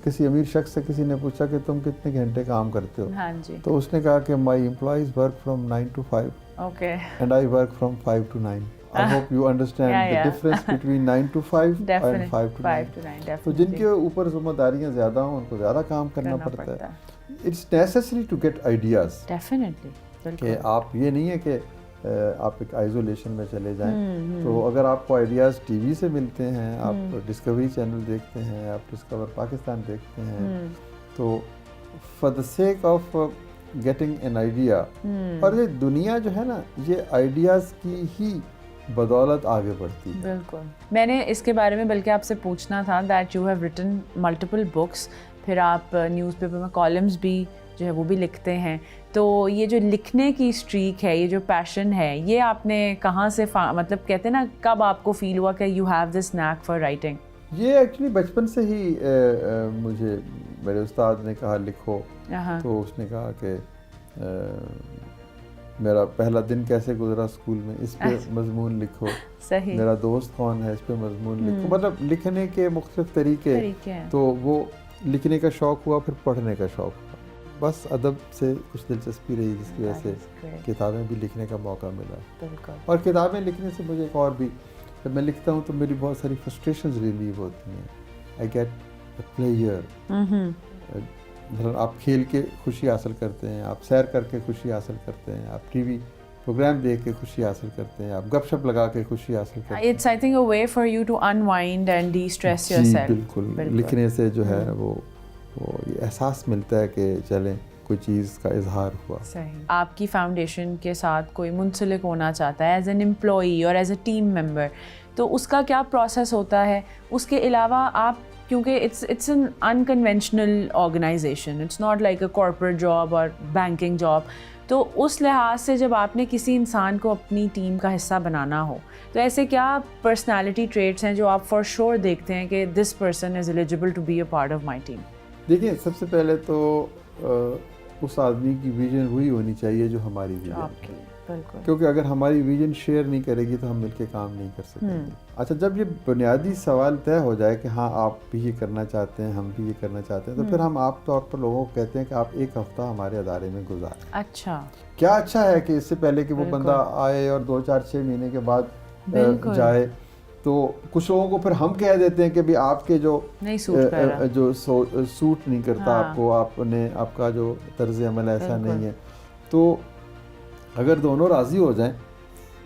کسی امیر شخص سے کسی نے پوچھا کہ تم کتنے گھنٹے کام کرتے ہو, ہاں جی, تو اس نے کہا کہ my employees work from 9 to 5 okay, and I work from 5 to 9. I hope you understand the difference between 9 to 5 and 5 to 9. تو جن کے اوپر ذمہ داریاں زیادہ ہوں ان کو زیادہ کام کرنا پڑتا ہے. It's necessary to get ideas. Definitely. کہ آپ یہ نہیں ہے کہ آپ ایک آئزولیشن میں چلے جائیں. تو اگر آپ کو آئیڈیاز ٹی وی سے ملتے ہیں, آپ ڈسکوری چینل دیکھتے ہیں, آپ ڈسکور پاکستان دیکھتے ہیں, تو for the sake of getting an idea, اور یہ دنیا جو ہے نا یہ آئیڈیاز کی ہی بدولت آگے بڑھتی ہے. بالکل. میں نے اس کے بارے میں بلکہ آپ سے پوچھنا تھا that you have written multiple books, پھر آپ نیوز پیپر میں کالمز بھی جو ہے وہ بھی لکھتے ہیں, تو یہ جو لکھنے کی اسٹریک ہے, یہ جو پیشن ہے, یہ آپ نے کہاں سے مطلب کہتے ہیں نا, کب آپ کو فیل ہوا کہ you have this knack for writing? یہ ایکچولی بچپن سے ہی مجھے میرے استاد نے کہا لکھو, تو اس نے کہا کہ میرا پہلا دن کیسے گزرا اسکول میں, اس پہ مضمون لکھو. صحیح. میرا دوست کون ہے, اس پہ مضمون لکھو. مطلب لکھنے کے مختلف طریقے, تو وہ لکھنے کا شوق ہوا, پھر پڑھنے کا شوق ہوا. بس ادب سے کچھ دلچسپی رہی جس کی وجہ سے کتابیں بھی لکھنے کا موقع ملا. اور کتابیں لکھنے سے مجھے ایک اور بھی, جب میں لکھتا ہوں تو میری بہت ساری فرسٹریشنز ریلیو ہوتی ہیں. I get a player. مثلاً آپ کھیل کے خوشی حاصل کرتے ہیں, آپ سیر کر کے خوشی حاصل کرتے ہیں, آپ ٹی وی پروگرام دیکھ کے خوشی حاصل کرتے ہیں, آپ گپ شپ لگا کے خوشی حاصل کرتے ہیں. It's I think a way for you to unwind and de-stress yourself. بالکل. لکھنے سے جو ہے وہ یہ احساس ملتا ہے کہ چلیں کوئی چیز کا اظہار ہوا. صحیح. آپ کی فاؤنڈیشن کے ساتھ کوئی منسلک ہونا چاہتا ہے ایز این امپلائی اور ایز اے ٹیم ممبر, تو اس کا کیا پروسیس ہوتا ہے؟ اس کے علاوہ آپ, کیونکہ it's an unconventional organisation, it's not like a corporate job اور بینکنگ جاب, تو اس لحاظ سے جب آپ نے کسی انسان کو اپنی ٹیم کا حصہ بنانا ہو, تو ایسے کیا پرسنالٹی ٹریٹس ہیں جو آپ فار شور دیکھتے ہیں کہ this person is eligible to be a part of my team? دیکھیں, سب سے پہلے تو اس آدمی کی ویژن وہی ہونی چاہیے جو ہماری ویژن ہے. کیونکہ اگر ہماری ویژن شیئر نہیں کرے گی تو ہم مل کے کام نہیں کر سکیں گے. اچھا, جب یہ بنیادی سوال طے ہو جائے کہ ہاں آپ بھی یہ کرنا چاہتے ہیں, ہم بھی یہ کرنا چاہتے ہیں, تو پھر ہم عام طور پر لوگوں کو کہتے ہیں کہ آپ ایک ہفتہ ہمارے ادارے میں گزاریں. اچھا, کیا اچھا ہے کہ اس سے پہلے کہ وہ بندہ آئے اور 2-4-6 مہینے کے بعد جائے, تو کچھ لوگوں کو پھر ہم کہہ دیتے ہیں کہ بھی آپ کے جو سوٹ نہیں کرتا آپ کو, آپ کا جو طرز عمل ایسا نہیں ہے. تو اگر دونوں راضی ہو جائیں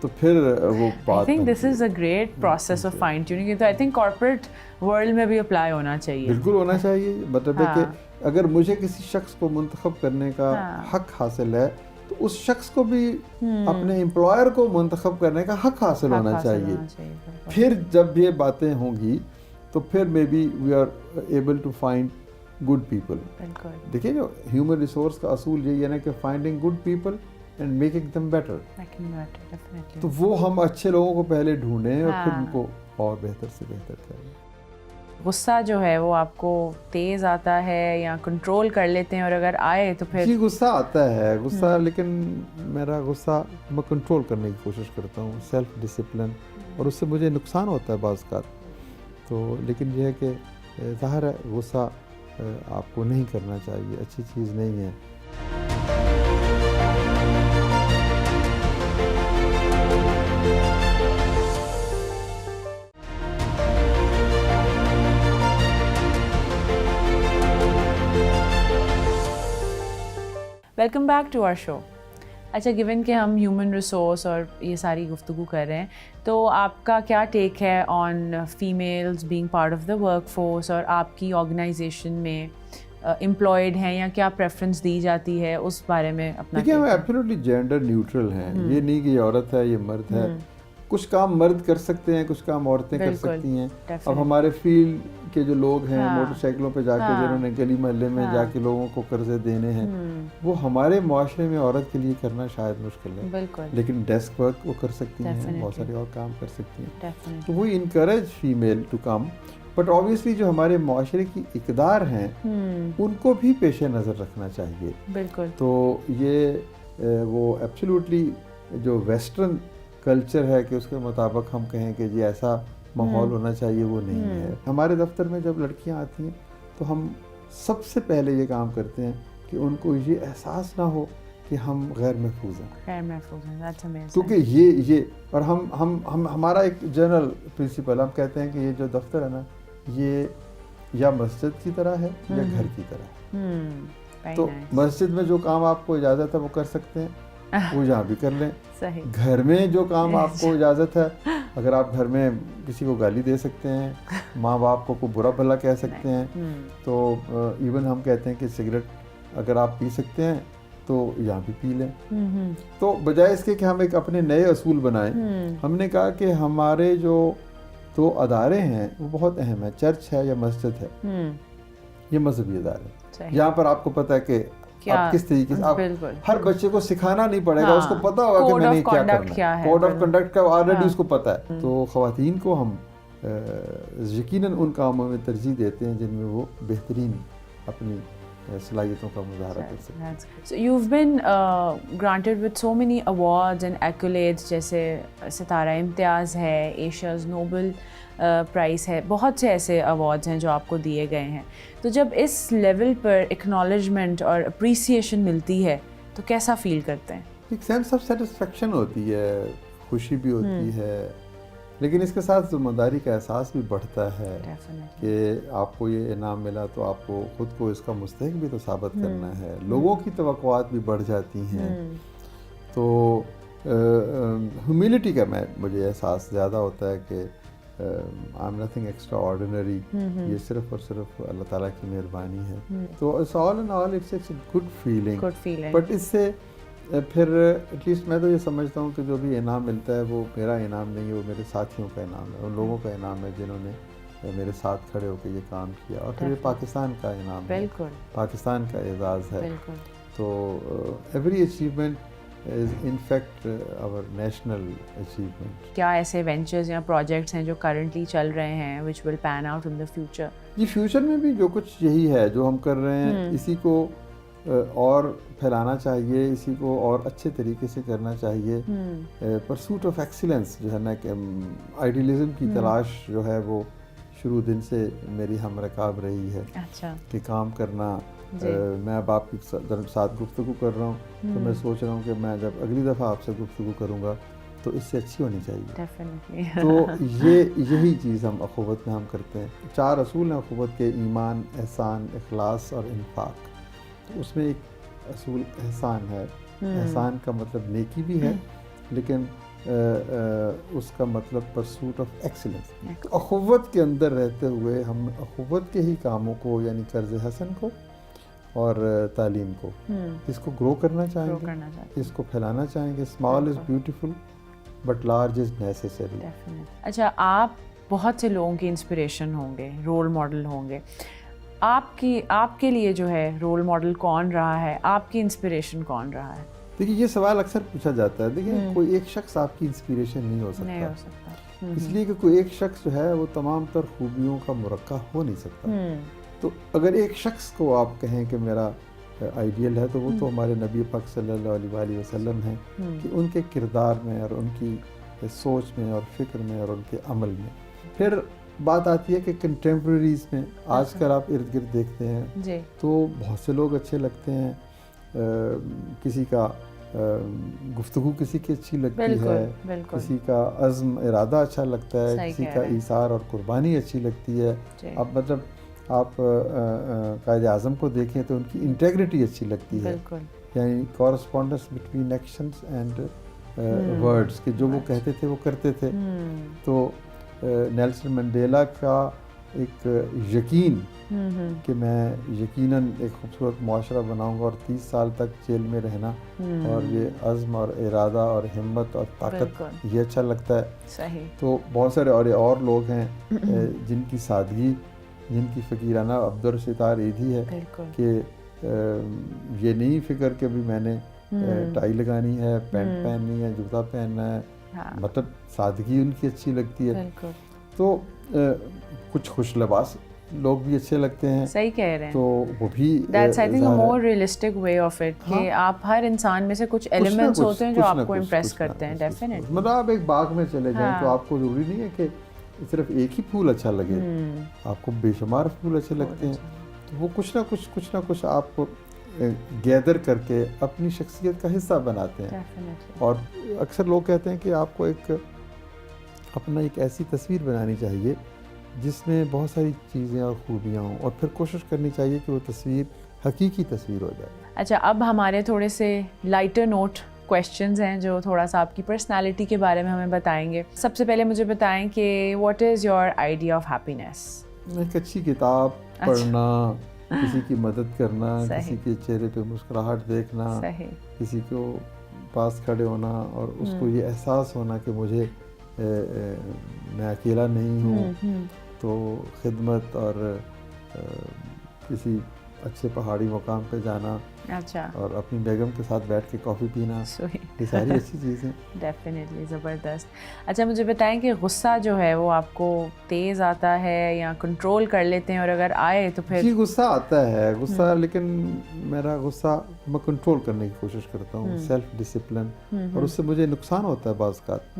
تو پھر وہ بات I think this is a great process of fine tuning. تو I think corporate world میں بھی اپلائی ہونا چاہیے. بالکل ہونا چاہیے. مطلب ہے کہ اگر مجھے کسی شخص کو منتخب کرنے کا حق حاصل ہے تو اس شخص کو بھی اپنے امپلائر کو منتخب کرنے کا حق حاصل ہونا چاہیے. پھر جب یہ باتیں ہوں گی تو پھر maybe we are able to find good people. دیکھیے جو ہیومن ریسورس کا اصول یہی ہے نا کہ finding good people and making them better. تو وہ ہم اچھے لوگوں کو پہلے ڈھونڈیں اور پھر ان کو اور بہتر سے بہتر کریں. غصہ جو ہے وہ آپ کو تیز آتا ہے یا کنٹرول کر لیتے ہیں, اور اگر آئے تو پھر؟ جی غصہ آتا ہے, غصہ, لیکن میرا غصہ میں کنٹرول کرنے کی کوشش کرتا ہوں, سیلف ڈسپلن, اور اس سے مجھے نقصان ہوتا ہے بعض اوقات. تو لیکن یہ ہے کہ ظاہر ہے غصہ آپ کو نہیں کرنا چاہیے, اچھی چیز نہیں ہے. ویلکم بیک ٹو آور شو. اچھا, گیون کہ ہم ہیومن ریسورس اور یہ ساری گفتگو کر رہے ہیں, تو آپ کا کیا ٹیک ہے on females being part of the workforce, اور آپ کی آرگنائزیشن میں امپلائڈ ہیں یا کیا پریفرنس دی جاتی ہے, اس بارے میں اپنا. دیکھیے ہم ایبسلیوٹلی جینڈر نیوٹرل ہیں, یہ نہیں کہ یہ عورت ہے یہ مرد ہے. کچھ کام مرد کر سکتے ہیں, کچھ کام عورتیں کر سکتی ہیں. اب ہمارے فیلڈ کے جو لوگ ہیں موٹر سائیکلوں پہ جا کے جنہوں نے گلی محلے میں جا کے لوگوں کو قرضے دینے ہیں, وہ ہمارے معاشرے میں عورت کے لیے کرنا شاید مشکل ہے, لیکن ڈیسک ورک وہ کر سکتی ہیں, بہت سارے اور کام کر سکتی ہیں. تو وہ encourage female to come, but obviously جو ہمارے معاشرے کی اقدار ہیں ان کو بھی پیش نظر رکھنا چاہیے. بالکل. تو یہ وہ ایبسلیوٹلی جو ویسٹرن کلچر ہے کہ اس کے مطابق ہم کہیں کہ جی ایسا ماحول ہونا چاہیے, وہ نہیں ہے. ہمارے دفتر میں جب لڑکیاں آتی ہیں تو ہم سب سے پہلے یہ کام کرتے ہیں کہ ان کو یہ احساس نہ ہو کہ ہم غیر محفوظ ہیں. کیونکہ یہ اور ہم ہمارا ایک جنرل پرنسپل, ہم کہتے ہیں کہ یہ جو دفتر ہے نا یہ یا مسجد کی طرح ہے یا گھر کی طرح ہے. تو مسجد میں جو کام آپ کو اجازت ہے وہ کر سکتے ہیں, وہ یہاں بھی کر لیں. گھر میں جو کام آپ کو اجازت ہے, اگر آپ گھر میں کسی کو گالی دے سکتے ہیں, ماں باپ کو کوئی برا بھلا کہہ سکتے ہیں, تو ایون ہم کہتے ہیں کہ سگریٹ اگر آپ پی سکتے ہیں تو یہاں بھی پی لیں. تو بجائے اس کے کہ ہم ایک اپنے نئے اصول بنائیں, ہم نے کہا کہ ہمارے جو 2 ادارے ہیں وہ بہت اہم ہیں, چرچ ہے یا مسجد ہے, یہ مذہبی ادارے. یہاں پر آپ کو پتہ ہے کہ آپ کس طریقے سے, آپ ہر بچے کو سکھانا نہیں پڑے گا, اس کو پتا ہوگا کہ میں نے کیا کرنا ہے, کوڈ آف کنڈکٹ کا آلریڈی اس کو پتا ہے. تو خواتین کو ہم یقیناً ان کاموں میں ترجیح دیتے ہیں جن میں وہ بہترین اپنی صلاحیتوں کا مظاہرہ کر سکتے ہیں. So you've been granted with so many awards and accolades, جیسے ستارہ امتیاز ہے, ایشیاز نوبل پرائز ہے, بہت سے ایسے ایوارڈز ہیں جو آپ کو دیے گئے ہیں. تو جب اس لیول پر اکنالجمنٹ اور اپریسیشن ملتی ہے تو کیسا فیل کرتے ہیں؟ ایک سینس آف سیٹسفیکشن ہوتی ہے, خوشی بھی ہوتی ہے, لیکن اس کے ساتھ ذمہ داری کا احساس بھی بڑھتا ہے کہ آپ کو یہ انعام ملا تو آپ کو خود کو اس کا مستحق بھی تو ثابت کرنا ہے. لوگوں کی توقعات بھی بڑھ جاتی ہیں, تو ہیوملٹی کا مجھے احساس زیادہ ہوتا ہے کہ I'm nothing extraordinary, یہ صرف اور صرف اللہ تعالیٰ کی مہربانی ہے. تو it's all in all it's a good feeling. But اس سے پھر ایٹ لیسٹ میں تو یہ سمجھتا ہوں کہ جو بھی انعام ملتا ہے وہ میرا انعام نہیں ہے, وہ میرے ساتھیوں کا انعام ہے, ان لوگوں کا انعام ہے جنہوں نے میرے ساتھ کھڑے ہو کے یہ کام کیا, اور پھر یہ پاکستان کا انعام ہے, پاکستان کا اعزاز ہے. تو every achievement is in fact our national achievement. کیا ایسے وینچرز یا پروجیکٹس ہیں جو کرنٹلی چل رہے ہیں which will pan out in the future؟ جی فیوچر میں بھی جو کچھ یہی ہے جو ہم کر رہے ہیں, اسی کو اور پھیلانا چاہیے, اسی کو اور اچھے طریقے سے کرنا چاہیے. پرسوٹ آف ایکسیلنس جو ہے نا, کہ آئیڈیلزم کی تلاش جو ہے وہ شروع دن سے میری ہم رکاب رہی ہے. اچھا. کہ کام کرنا. میں اب آپ کے ساتھ گفتگو کر رہا ہوں تو میں سوچ رہا ہوں کہ میں جب اگلی دفعہ آپ سے گفتگو کروں گا تو اس سے اچھی ہونی چاہیے. تو یہی چیز ہم اخوت میں ہم کرتے ہیں. 4 اصول ہیں اخوت کے, ایمان, احسان, اخلاص اور انفاق. تو اس میں ایک اصول احسان ہے. احسان کا مطلب نیکی بھی ہے, لیکن اس کا مطلب پرسوٹ آف ایکسیلنس. اخوت کے اندر رہتے ہوئے ہم اخوت کے ہی کاموں کو یعنی قرض حسن کو اور تعلیم کو اس کو گرو کرنا چاہیں گے, اس کو پھیلانا چاہیں گے. Small is beautiful but large is necessary. اچھا, آپ بہت سے لوگوں کی انسپریشن ہوں گے, رول ماڈل ہوں گے. آپ کے لیے جو ہے رول ماڈل کون رہا ہے, آپ کی انسپریشن کون رہا ہے؟ دیکھیے یہ سوال اکثر پوچھا جاتا ہے. دیکھیے کوئی ایک شخص آپ کی انسپریشن نہیں ہو سکتا, اس لیے کہ کوئی ایک شخص جو ہے وہ تمام تر خوبیوں کا مرکب ہو نہیں سکتا. تو اگر ایک شخص کو آپ کہیں کہ میرا آئیڈیل ہے تو وہ تو ہمارے نبی پاک صلی اللہ علیہ وآلہ وسلم ہیں, کہ ان کے کردار میں اور ان کی سوچ میں اور فکر میں اور ان کے عمل میں. پھر بات آتی ہے کہ کنٹمپریریز میں آج کل آپ ارد گرد دیکھتے ہیں تو بہت سے لوگ اچھے لگتے ہیں. کسی کا گفتگو کسی کی اچھی لگتی ہے, کسی کا عزم ارادہ اچھا لگتا ہے, کسی کا ایثار اور قربانی اچھی لگتی ہے. اب مطلب آپ قائد اعظم کو دیکھیں تو ان کی انٹیگریٹی اچھی لگتی ہے, یعنی correspondence between actions and words, کہ جو وہ کہتے تھے وہ کرتے تھے. تو نیلسن منڈیلا کا ایک یقین کہ میں یقیناً ایک خوبصورت معاشرہ بناؤں گا اور 30 سال تک جیل میں رہنا, اور یہ عزم اور ارادہ اور ہمت اور طاقت یہ اچھا لگتا ہے. تو بہت سارے اور لوگ ہیں جن کی سادگی, جن کی فقیرانہ عبدالستار ایدھی ہے کہ یہ نہیں فکر کہ بھی میں نے ٹائی لگانی ہے, پینٹ پہننی ہے, جوتا پہننا ہے, مطلب سادگی ان کی اچھی لگتی ہے. تو کچھ خوش لباس لوگ بھی اچھے لگتے ہیں. صحیح کہہ رہے ہیں. تو وہ بھی that's I think more realistic way of it, کہ آپ ہر انسان میں سے کچھ ایلیمنٹس ہوتے ہیں جو آپ کو امپریس کرتے ہیں. ڈیفینیٹلی. مطلب آپ ایک باغ میں چلے جائیں تو آپ کو ضروری نہیں ہے کہ صرف ایک ہی پھول اچھا لگے, آپ کو بے شمار پھول اچھے لگتے ہیں. تو وہ کچھ نہ کچھ آپ کو گیدر کر کے اپنی شخصیت کا حصہ بناتے ہیں. اور اکثر لوگ کہتے ہیں کہ آپ کو اپنا ایک ایسی تصویر بنانی چاہیے جس میں بہت ساری چیزیں اور خوبیاں ہوں, اور پھر کوشش کرنی چاہیے کہ وہ تصویر حقیقی تصویر ہو جائے. اچھا, اب ہمارے تھوڑے سے لائٹر نوٹ کویشچنز ہیں جو تھوڑا سا آپ کی پرسنالٹی کے بارے میں ہمیں بتائیں گے. سب سے پہلے مجھے بتائیں کہ what is your idea of happiness? ایک اچھی کتاب پڑھنا, کسی کی مدد کرنا, کسی کے چہرے پہ مسکراہٹ دیکھنا, کسی کو پاس کھڑے ہونا اور اس کو یہ احساس ہونا کہ مجھے میں اکیلا نہیں ہوں. تو خدمت اور کسی اچھے پہاڑی مقام پہ جانا, اور اپنی بیگم کے ساتھ بیٹھ کے کافی پینا, یہ ساری اچھی چیزیں. ڈیفینیٹلی, زبردست. اچھا, مجھے بتائیں کہ غصہ جو ہے وہ آپ کو تیز آتا ہے یا کنٹرول کر لیتے ہیں, اور اگر آئے تو پھر؟ جی غصہ آتا ہے, لیکن میرا غصہ میں کنٹرول کرنے کی کوشش کرتا ہوں, سیلف ڈسپلن, اور اس سے مجھے نقصان ہوتا ہے بعض اوقات.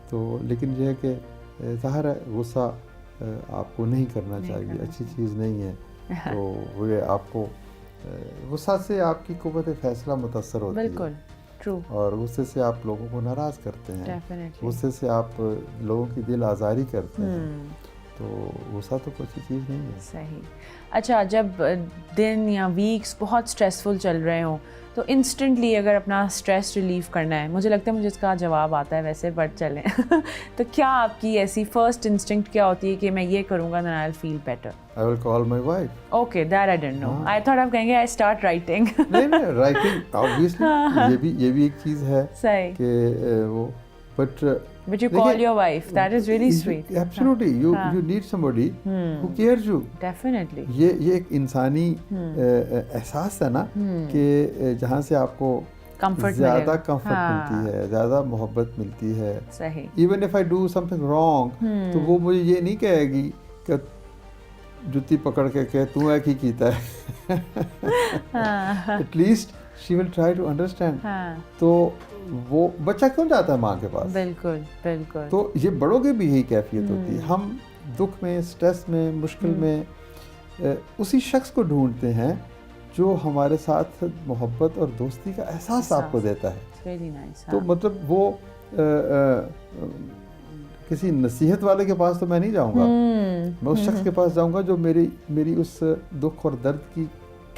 تو لیکن یہ ہے کہ ظاہر ہے غصہ آپ کو نہیں کرنا چاہیے, اچھی چیز نہیں ہے. تو وہ آپ کو غصہ سے آپ کی قوت فیصلہ متاثر ہوتی ہے. بالکل ٹرو. اور غصے سے آپ لوگوں کو ناراض کرتے ہیں, غصے سے آپ لوگوں کی دل آزاری کرتے ہیں. تو غصہ تو کوئی اچھی چیز نہیں ہے. صحیح. اچھا, جب دن یا ویکس بہت اسٹریسفل چل رہے ہوں تو انسٹنٹلی اگر اپنا اسٹریس ریلیف کرنا ہے, مجھے لگتا ہے مجھے اس کا جواب آتا ہے ویسے, بٹ چلیں تو کیا آپ کی ایسی فرسٹ انسٹنکٹ کیا ہوتی ہے کہ میں یہ کروں گا then I'll feel better? I will call my wife. Okay, that I didn't know. I thought آپ کہیں گے I start writing. نہیں, writing obviously یہ بھی ایک چیز ہے کہ وہ, but you call your wife. That is really sweet. Absolutely. You need somebody who cares you. Definitely. یہ ایک انسانی احساس ہے نا کہ جہاں سے آپ کو زیادہ کمفرٹ ملتی ہے, زیادہ محبت ملتی ہے. صحیح. Even if I do something wrong, تو وہ مجھے یہ نہیں کہے گی کہ جُتی پکڑ کے کہ تو ایک ہی کیتا ہے. At least she will try to understand. تو وہ بچہ کیوں جاتا ہے ماں کے پاس؟ بالکل بالکل. تو یہ بڑوں کی بھی یہی کیفیت ہوتی ہے. ہم دکھ میں, اسٹریس میں, مشکل میں اسی شخص کو ڈھونڈتے ہیں جو ہمارے ساتھ محبت اور دوستی کا احساس آپ کو دیتا ہے. تو مطلب وہ کسی نصیحت والے کے پاس تو میں نہیں جاؤں گا, میں اس شخص کے پاس جاؤں گا جو میری اس دکھ اور درد کی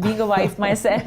being a wife myself.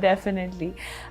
definitely.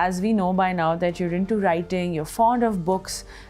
as we know by now that you're into writing, you're fond of books,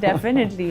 Definitely,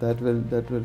that will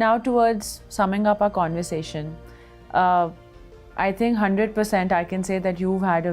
Now towards summing up our conversation, I think 100% I can say that you've had a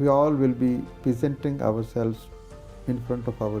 we all will be presenting ourselves in front of our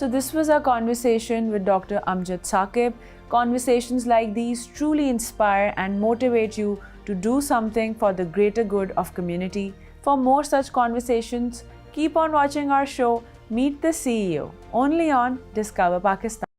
So this was our conversation with Dr. Amjad Saqib. Conversations like these truly inspire and motivate you to do something for the greater good of community. For more such conversations, keep on watching our show Meet the CEO, only on Discover Pakistan.